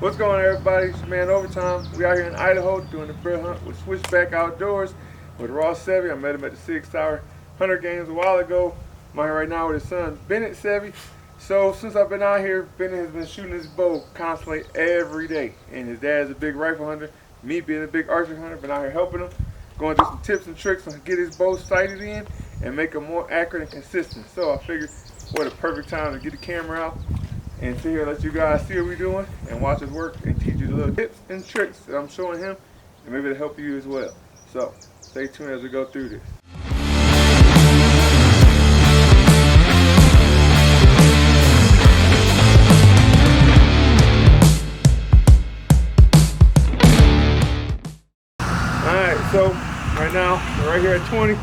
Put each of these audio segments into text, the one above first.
What's going on, everybody? It's your man Overtime. We out here in Idaho doing the bear hunt with Switchback Outdoors with Ross Sevy. I met him at the 6 Tower Hunter Games a while ago. I'm out here right now with his son Bennett Sevy. So since I've been out here, Bennett has been shooting his bow constantly every day. And his dad's a big rifle hunter. Me being a big archery hunter, been out here helping him, going through some tips and tricks on get his bow sighted in and make them more accurate and consistent. So I figured what a perfect time to get the camera out and sit here, let you guys see what we're doing and watch us work and teach you the little tips and tricks that I'm showing him, and maybe to help you as well. So stay tuned as we go through this. Alright, so right now we're right here at 20.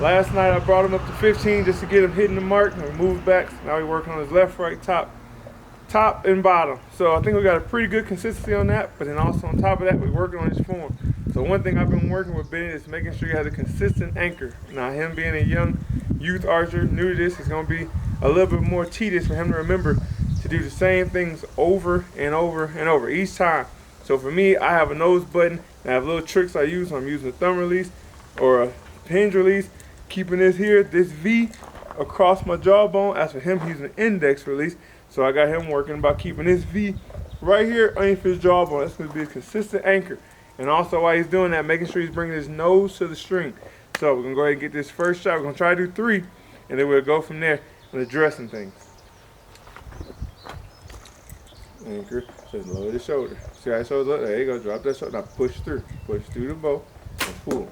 Last night I brought him up to 15 just to get him hitting the mark and move back. So now we're working on his left, right, top and bottom. So I think we got a pretty good consistency on that, but then also on top of that we're working on his form. So one thing I've been working with Bennett is making sure he has a consistent anchor. Now him being a young youth archer, new to this, it's going to be a little bit more tedious for him to remember to do the same things over and over and over each time. So for me, I have a nose button and I have little tricks I use. So I'm using a thumb release or a hinge release, keeping this here, this V across my jawbone. As for him, he's an index release. So I got him working about keeping this V right here underneath his jawbone. That's going to be a consistent anchor. And also while he's doing that, making sure he's bringing his nose to the string. So we're going to go ahead and get this first shot. We're going to try to do 3, and then we'll go from there and addressing things. Anchor, just lower the shoulder. See how his shoulder look? There you go, drop that shoulder. Now push through the bow and pull.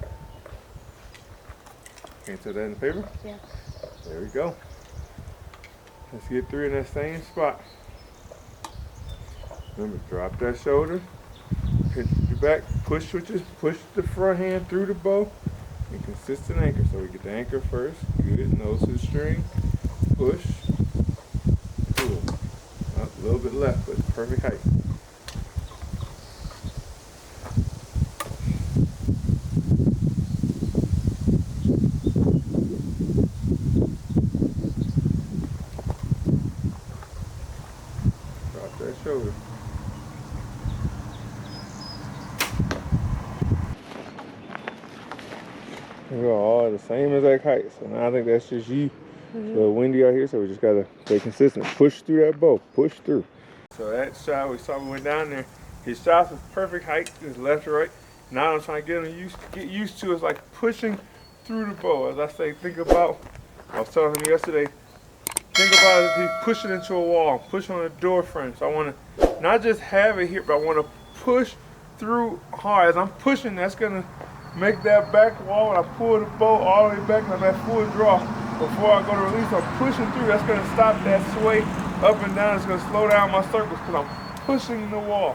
Can't tell that in the paper? Yeah. There we go. Let's get 3 in that same spot. Remember, drop that shoulder, pinch your back, push switches, push the front hand through the bow, and consistent anchor. So we get the anchor first, good, nose to the string, push, pull. Up a little bit left, but perfect height. Drop that shoulder. We're all the same exact height. So now I think that's just you. It's a little windy out here, so we just gotta stay consistent. Push through that bow, push through. So that shot we saw, we went down there. His shots was perfect height, his left to right. Now I'm trying to get him get used to is like pushing through the bow. As I say, think about, I was telling him yesterday, think about if he's pushing into a wall, pushing on a door frame. So I want to not just have it here, but I want to push through hard. As I'm pushing, that's gonna make that back wall. When I pull the bow all the way back, like that full draw. Before I go to release, I'm pushing through. That's going to stop that sway up and down. It's going to slow down my circles because I'm pushing the wall.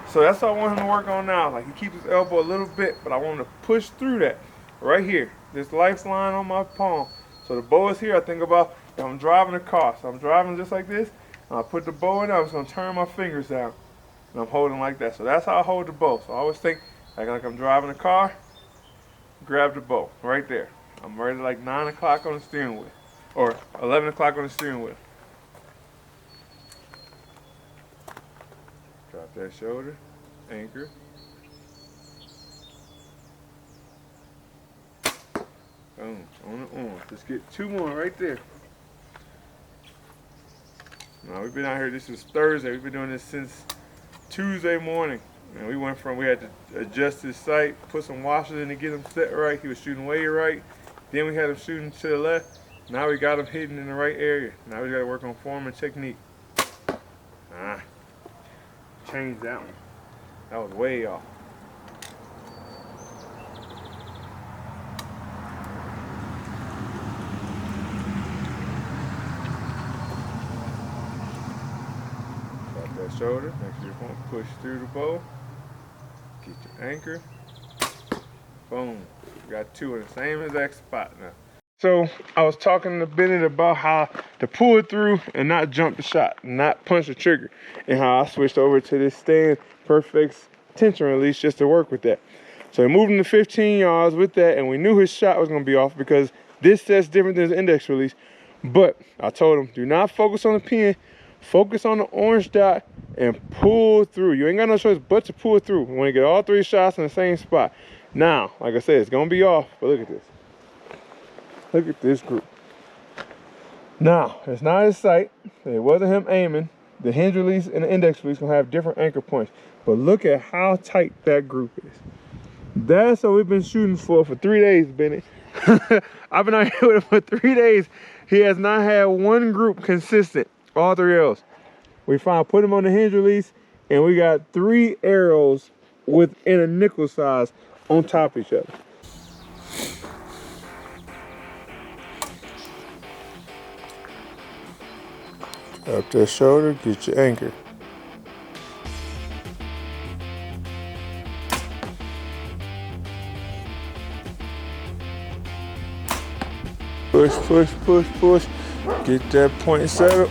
So that's what I want him to work on now. Like he keeps his elbow a little bit, but I want him to push through that right here. This lifeline on my palm. So the bow is here. I think about if I'm driving a car. So I'm driving just like this. And I put the bow in. I was going to turn my fingers down. And I'm holding like that. So that's how I hold the bow. So I always think like I'm driving a car. Grab the bow right there. I'm ready like 9 o'clock on the steering wheel, or 11 o'clock on the steering wheel. Drop that shoulder, anchor. Boom, on the arm. Let's get 2 more right there. Now we've been out here, this is Thursday, we've been doing this since Tuesday morning. And we went from, we had to adjust his sight, put some washers in to get him set right. He was shooting way right. Then we had him shooting to the left. Now we got him hitting in the right area. Now we got to work on form and technique. Change that one. That was way off. Drop that shoulder. Make sure you won't push through the bow. Get your anchor. Boom. We got 2 in the same exact spot now. So I was talking to Bennett about how to pull it through and not jump the shot, not punch the trigger, and how I switched over to this stand perfect tension release just to work with that. So he moved him to 15 yards with that, and we knew his shot was going to be off because this set's different than his index release. But I told him, do not focus on the pin, focus on the orange dot and pull through. You ain't got no choice but to pull through. You want to get all 3 shots in the same spot. Now, like I said, it's gonna be off, but look at this. Look at this group. Now, it's not his sight. It wasn't him aiming. The hinge release and the index release gonna have different anchor points. But look at how tight that group is. That's what we've been shooting for 3 days, Bennett. I've been out here with him for 3 days. He has not had one group consistent, all 3 arrows. We put him on the hinge release, and we got 3 arrows within a nickel size on top of each other. Up that shoulder, get your anchor. Push, push, push, push. Get that point settled.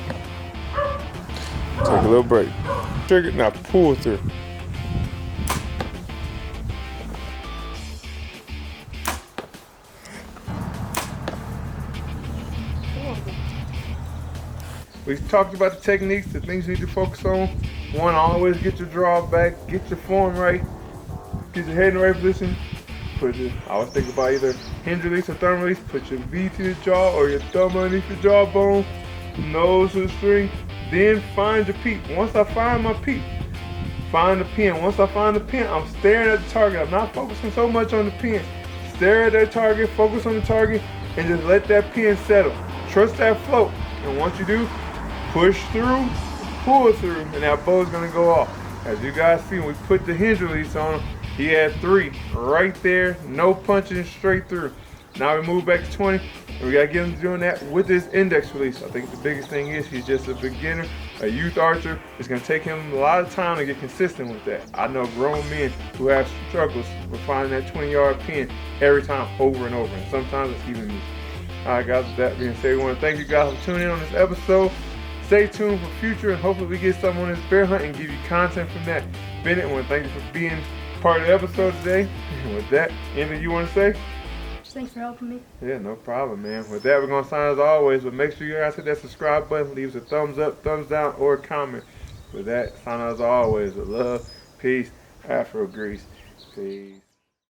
Take a little break. Trigger, now pull through. We talked about the techniques, the things you need to focus on. One, always get your draw back, get your form right, get your head in the right position. I always think about either hinge release or thumb release. Put your V to the jaw or your thumb underneath your jawbone, nose to the string. Then find your peep. Once I find my peep, find the pin. Once I find the pin, I'm staring at the target. I'm not focusing so much on the pin. Stare at that target, focus on the target, and just let that pin settle. Trust that float. And once you do, push through, pull through, and that bow is gonna go off. As you guys see, when we put the hinge release on him, he had 3 right there, no punching, straight through. Now we move back to 20, and we gotta get him doing that with his index release. I think the biggest thing is he's just a beginner, a youth archer. It's gonna take him a lot of time to get consistent with that. I know grown men who have struggles with finding that 20-yard pin every time, over and over, and sometimes it's even me. All right, guys, with that being said, we wanna thank you guys for tuning in on this episode. Stay tuned for future, and hopefully we get something on this bear hunt and give you content from that. Bennett, I want to thank you for being part of the episode today. And with that, anything you want to say? Just thanks for helping me. Yeah, no problem, man. With that, we're going to sign as always, but make sure you guys hit that subscribe button, leave us a thumbs up, thumbs down, or a comment. With that, sign as always with love, peace, Afro Grease. Peace.